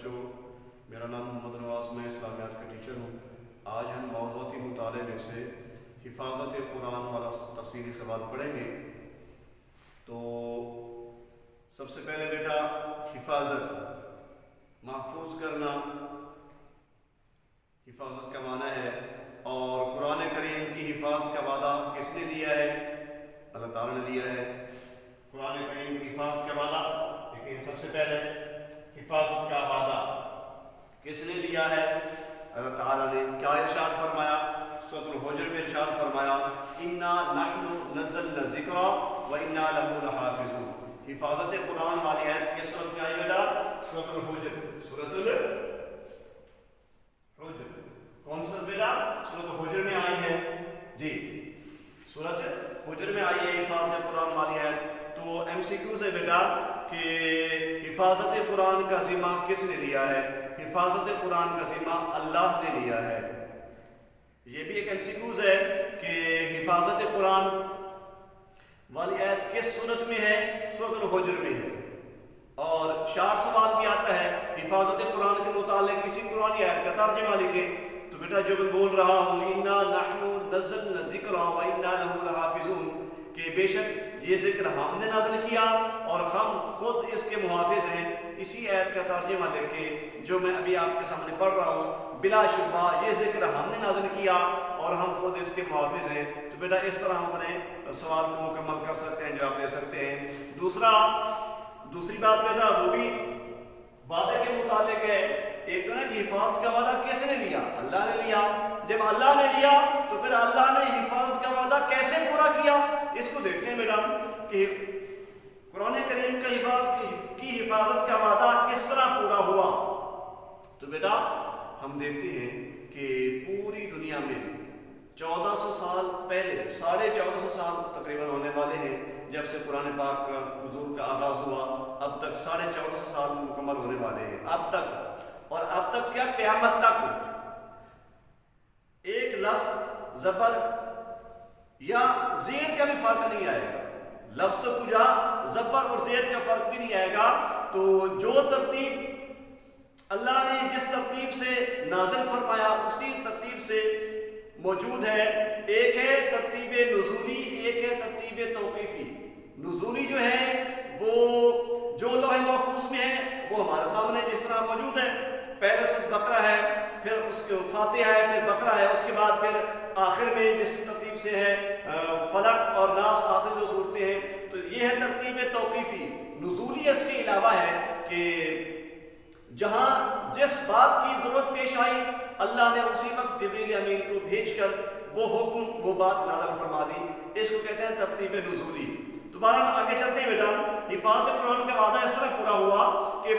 بچوں، میرا نام محمد نواز، میں اسلامیات کا ٹیچر ہوں۔ آج ہم موضوعاتی مطالعے میں سے حفاظت قرآن والا تفصیلی سوال پڑھیں گے۔ تو سب سے پہلے بیٹا حفاظت، محفوظ کرنا، حفاظت کا معنی ہے، اور قرآن کریم کی حفاظت کا وعدہ کس نے لیا ہے؟ اللہ تعالیٰ نے لیا ہے۔ قرآن کریم کی حفاظت کا وعدہ، لیکن سب سے پہلے حفاظت کا وعدہ کس نے لیا ہے؟ اللہ تعالیٰ نے۔ کیا ارشاد فرمایا؟ سورۃ الحجر میں ارشاد فرمایا انا نحن نزلنا الذکر وانا لہ لحافظون۔ حفاظت قرآن والی آیت کس سورت میں آئی بیٹا؟ سورۃ الحجر۔ سورۃ الحجر کون سا بیٹا؟ سورۃ الحجر میں آئی ہے جی، سورۃ حجر میں آئی ہے حفاظت قرآن والی آیت۔ تو ایم سی کیو سے بیٹا کہ حفاظت قرآن کا ذمہ کس نے لیا ہے؟ حفاظت قرآن کا ذمہ اللہ نے لیا ہے۔ یہ بھی ایک ایم سی کیوز ہے کہ حفاظت قرآن والی آیت کس سورت میں ہے؟ سورۃ الحجر میں ہے۔ اور شارٹ سوال بھی آتا ہے حفاظت قرآن کے متعلق کسی قرآن آیت کا ترجمہ لکھے۔ تو بیٹا جو میں بول رہا ہوں انا نحن نزلنا الذکر وانا لہ لحافظون، کہ بے شک یہ ذکر ہم نے نازل کیا اور ہم خود اس کے محافظ ہیں، اسی آیت کا ترجمہ لکھ کے جو میں ابھی آپ کے سامنے پڑھ رہا ہوں، بلا شبہ یہ ذکر ہم نے نازل کیا اور ہم خود اس کے محافظ ہیں۔ تو بیٹا اس طرح ہم اپنے سوال کو مکمل کر سکتے ہیں، جواب دے سکتے ہیں۔ دوسری بات بیٹا وہ بھی وعدے کے متعلق ہے۔ ایک تو نا کہ حفاظت کا وعدہ کس نے لیا؟ اللہ نے لیا۔ جب اللہ نے لیا تو پھر اللہ نے حفاظت کا وعدہ کیسے پورا کیا؟ اس کو دیکھتے ہیں بیٹا کہ قرآن کریم کی حفاظت کا وعدہ کس طرح پورا ہوا۔ تو بیٹا ہم دیکھتے ہیں کہ پوری دنیا میں 1400 سال پہلے، 1450 سال تقریباً ہونے والے ہیں جب سے قرآن پاک کا نزول کا آغاز ہوا، اب تک 1450 سال مکمل ہونے والے ہیں اب تک۔ اور اب تک کیا؟ قیامت تک ایک لفظ زبر یا زیر کا بھی فرق نہیں آئے گا۔ لفظ تو کجا زبر اور زیر کا فرق بھی نہیں آئے گا۔ تو جو ترتیب اللہ نے جس ترتیب سے نازل فرمایا اسی ترتیب سے موجود ہے۔ ایک ہے ترتیب نزولی، ایک ہے ترتیب توقیفی۔ نزولی جو ہے وہ جو لوح محفوظ میں ہے وہ ہمارے سامنے جس طرح موجود ہے، پہلے سے بقرہ ہے، پھر اس کے فاتحہ ہے، پھر بقرہ ہے، اس کے بعد پھر آخر میں جس ترتیب سے ہے فلق اور ناس آخر جو صورتیں ہیں۔ تو یہ ہے ترتیب توقیفی۔ نزولی اس کے علاوہ ہے کہ جہاں جس بات کی ضرورت پیش آئی اللہ نے اسی وقت جبریل امین کو بھیج کر وہ حکم وہ بات نازل فرما دی۔ اس کو کہتے ہیں ترتیب نزولی۔ دوبارہ آگے چلتے ہیں بیٹا۔ حفاظت قرآن کا وعدہ اس طرح پورا ہوا کہ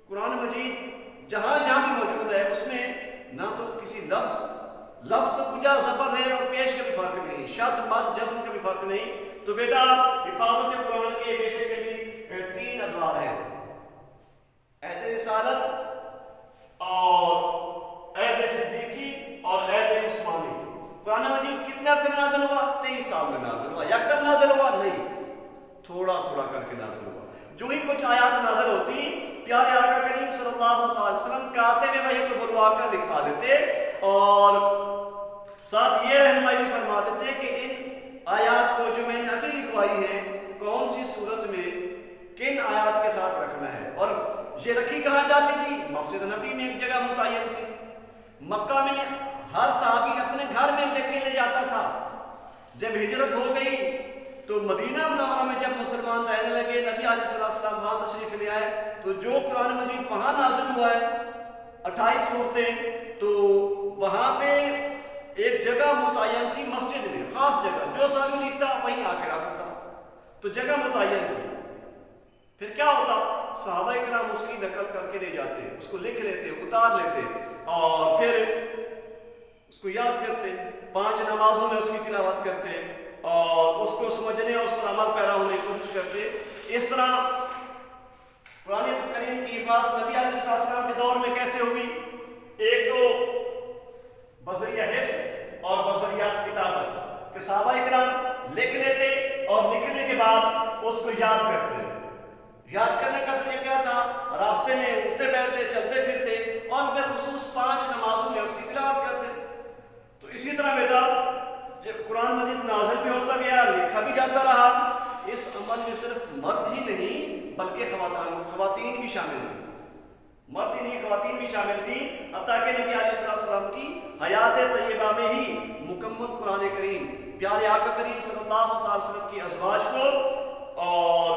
قرآن مجید جہاں جہاں بھی موجود ہے اس میں نہ تو کسی لفظ تو کجا زبر ہے اور پیش کا بھی فرق نہیں، شد مد جزم کا بھی فرق نہیں۔ تو بیٹا حفاظت قرآن کے بیسیکلی 3 ادوار ہیں، عہد رسالت اور عہد صدیقی اور عہد عثمانی۔ قرآن مجید کتنے عرصے میں نازل ہوا؟ 23 سال میں نازل ہوا۔ یکدم نازل ہوا؟ نہیں، تھوڑا تھوڑا کر کے نازل ہوا۔ جو ہی کچھ آیات نازل ہوتی پیارے آقا کریم صلی اللہ علیہ وسلم کاتب وحی کو بلوا کر لکھوا دیتے اور ساتھ یہ رہنمائی بھی فرما دیتے کہ ان آیات کو جو میں نے ابھی لکھوائی ہے کون سی صورت میں کن آیات کے ساتھ رکھنا ہے۔ اور یہ رکھی کہاں جاتی تھی؟ مسجد نبی میں ایک جگہ متعین تھی۔ مکہ میں ہر صحابی اپنے گھر میں لکھ کے لے جاتا تھا۔ جب ہجرت ہو گئی تو مدینہ منورہ میں جب مسلمان رہنے لگے، نبی علیہ السلام وہاں تشریف لے آئے، تو جو قرآن مجید وہاں نازل ہوا ہے 28 صورتیں، تو وہاں پہ ایک جگہ متعین تھی مسجد میں، خاص جگہ، جو صحابی لکھتا وہیں آ کے رکھتا، تو جگہ متعین تھی۔ پھر کیا ہوتا؟ صحابہ کرام اس کی نقل کر کے لے جاتے، اس کو لکھ لیتے، اتار لیتے اور پھر اس کو یاد کرتے، 5 نمازوں میں اس کی تلاوت کرتے اور اس کو سمجھنے اور اس پر عمل پیرا ہونے کی کوشش کرتے۔ اس طرح قرآن کریم کی حفاظت نبی علیہ السلام کے دور میں کیسے ہوئی؟ ایک تو بذریعہ حفظ اور بذریعہ کتابت، کہ صحابہ کرام لکھ لیتے اور لکھنے کے بعد اس کو یاد کرتے۔ یاد کرنے کا طریقہ کیا تھا؟ راستے میں اٹھتے بیٹھتے بلکہ خواتین بھی شامل تھیں، مرد نہیں خواتین بھی شامل تھیں، حتیٰ کہ نبی علیہ السلام کی حیات طیبہ میں ہی مکمل قرآن کریم پیارے آقا کریم صلی اللہ علیہ وسلم کی ازواج کو اور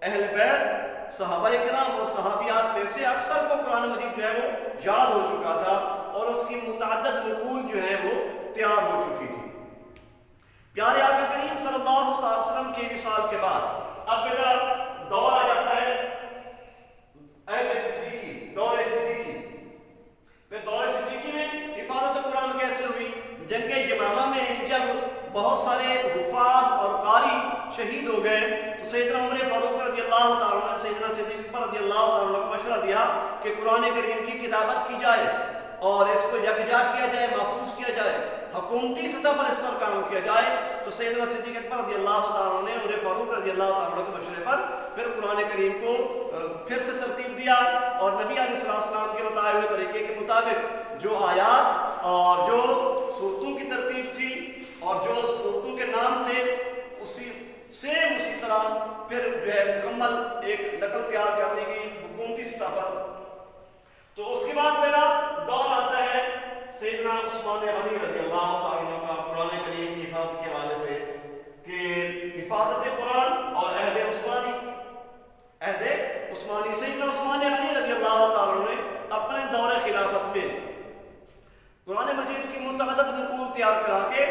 اہل بیت صحابہ کرام اور صحابیات میں سے اکثر کو قرآن مجید جو ہے وہ یاد ہو چکا تھا اور اس کی متعدد نقول جو ہے وہ تیار ہو چکی تھی۔ پیارے آقا کریم صلی اللہ علیہ وسلم کے وصال کے بعد اب بیٹا دور آ جاتا ہے اہل صدیقی، دور صدیقی۔ پھر دور صدیقی میں حفاظت قرآن کیسے ہوئی؟ جنگ یمامہ میں جب بہت سارے حفاظ اور قاری شہید ہو گئے تو سیدنا عمر فاروق رضی اللہ تعالیٰ عنہ نے سیدنا صدیق رضی اللہ تعالیٰ عنہ کو مشورہ دیا کہ قرآن کریم کی کتابت کی جائے اور اس کو یکجا کیا جائے، محفوظ کیا جائے، حکومتی سطح پر اس پر کام کیا جائے۔ تو سیدنا صدیق اکبر رضی اللہ تعالیٰ عنہ نے عمر فاروق رضی اللہ تعالیٰ عنہ کے مشورے پر پھر قرآن کریم کو پھر سے ترتیب دیا اور نبی علیہ السلام کے بتائے ہوئے طریقے کے مطابق جو آیات اور جو صورتوں کی ترتیب تھی اور جو صورتوں کے نام تھے اسی طرح پھر جو ہے مکمل ایک نقل تیار کرنے کی حکومتی سطح پر۔ تو اس کے بعد میرا دور آتا ہے سیدنا عثمان غنی رضی اللہ تعالیٰ عنہ کا قرآن کریم کی حفاظت کے حوالے سے کہ حفاظت قرآن اور عہد عثمانی سیدنا عثمان غنی رضی اللہ تعالیٰ عنہ نے اپنے دور خلافت میں قرآن مجید کی متعدد نقول تیار کرا کے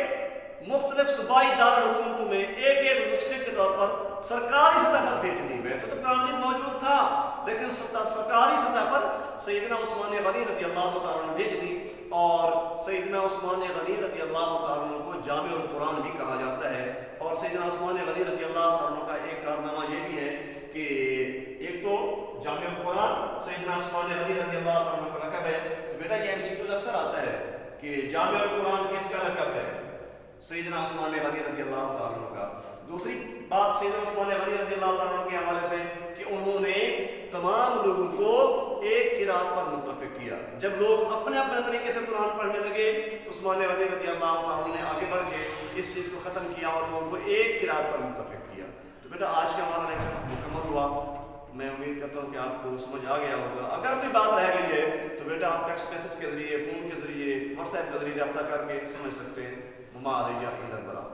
مختلف صوبائی دارالحکومتوں میں ایک نسخے کے طور پر سرکاری سطح پر بھیج دی۔ ویسے تو قرآن مجید موجود تھا لیکن سرکاری سطح پر سیدنا عثمان غنی رضی اللہ تعالیٰ عنہ بھیج دی اور سیدنا عثمان غنی رضی اللہ تعالیٰ عنہ کو جامع القرآن بھی کہا جاتا ہے۔ اور سیدنا عثمان غنی رضی اللہ تعالیٰ عنہ کا ایک کارنامہ یہ بھی ہے کہ ایک تو جامع القرآن سیدنا عثمان غنی رضی اللہ تعالیٰ عنہ کا لقب ہے۔ تو بیٹا یہ MCQ اکثر آتا ہے کہ جامع القرآن کس کا لقب ہے؟ سیدنا عثمان غنی رضی اللہ تعالیٰ عنہ کا۔ دوسری بات سیدنا عثمان غنی رضی اللہ تعالیٰ عنہ کے حوالے سے کہ انہوں نے تمام لوگوں کو ایک قرات پر متفق کیا۔ جب لوگ اپنے اپنے طریقے سے قرآن پڑھنے لگے تو عثمان غنی رضی اللہ تعالیٰ عنہ نے آگے بڑھ کے اس چیز کو ختم کیا اور لوگوں کو ایک قرات پر متفق کیا۔ تو بیٹا آج کا ہمارا لیکچر مکمل ہوا، میں امید کرتا ہوں کہ آپ کو سمجھ آ گیا ہوگا۔ اگر کوئی بات رہ گئی ہے تو بیٹا آپ ٹیکسٹ میسج کے ذریعے، فون کے ذریعے، واٹس ایپ کے ذریعے رابطہ کر کے سمجھ سکتے ہیں۔ وما علیہ الا البلاغ۔